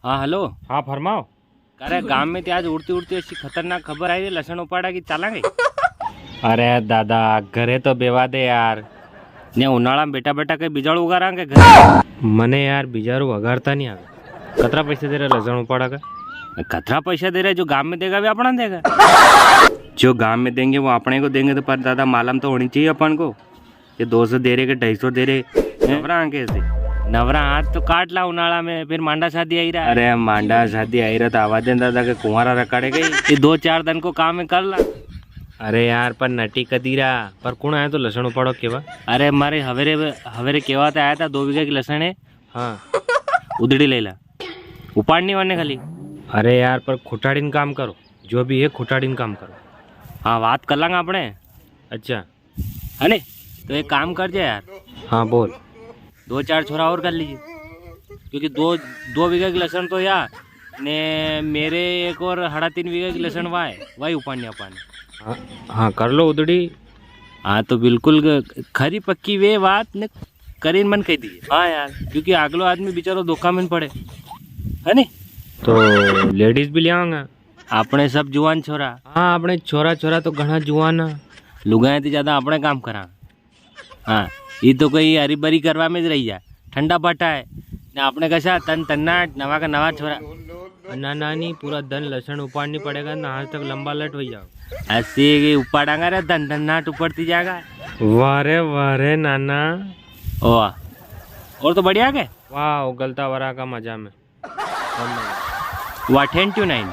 हाँ हेलो। हाँ फरमाओ। अरे गांव में आज उड़ती उड़ती ऐसी खतरनाक खबर आई है, लसन उपाड़ा की चालांगे। अरे दादा घरे तो बेवा दे यार। ने उनाड़ा में बेटा बेटा कई बिजाड़ उगा रहा के घर। मने यार बिजारू वगाड़ता नहीं आवे। कतरा पैसे दे रहे लसन उपाड़ा का? कतरा पैसा दे रहे, जो गांव में देगा वे अपना देगा। जो गांव में देंगे वो अपने को देंगे, तो पर दादा मालूम तो होनी चाहिए अपन को। ये 200 दे रहे के 250 दे रहे, नवरा कैसे? नवरा हाथ तो काट ला उनाड़ा में, फिर मांडा शादी आई रहा। अरे मांडा शादी आई रहा तो आवाज दे दादा के कुंवारा रखाड़े गई, ये 2-4 दिन को काम में कर ला। अरे यार पर नटी कदीरा पर कौन आया तो लसन उपाड़ो केवा? अरे हमारे हवेरे हवेरे केवा तो आया था, 2 बीघा की लसन है। हाँ उधड़ी ले ला, उपाड़नी वाने खाली। अरे यार पर खुटाड़ीन काम करो, जो भी है खुटाड़ीन काम करो। हाँ बात कर लांगे अपने। अच्छा है ने, तो एक काम कर जाए यार, हाँ बोल। 2-4 छोरा और कर लीजिए, क्योंकि 2 बीघा की लसन तो यार ने मेरे एक और 3.5 बीघा की लसन वहाँ है, वही उपाड़नी अपाने। हाँ हाँ कर लो उधड़ी। हाँ तो बिल्कुल खरी पक्की वे बात ने करीन मन कह दी। हाँ यार, क्योंकि अगलो आदमी बेचारो धोखा में पड़े, है नी? तो लेडीज भी ले आऊंगा। अपने सब जुआन छोरा। हाँ अपने छोरा छोरा तो घना जुआन है। लुगाए तो ज्यादा अपने काम करा। हाँ ये तो कोई हरी बरी करवा में ज रही जा, ठंडा पाटा है ना अपने कैसा तन तन्नाट नवा का नवा छोरा। ना नानी पूरा धन लसन उपाड़नी पड़ेगा ना, आज तक लंबा लट हो जाओ। ऐसे उपाड़ांगा रे, तन तन्नाट उपड़ती जाएगा। वारे नाना। ओ और तो बढ़िया के वाह गलता वरा का मजा में। 129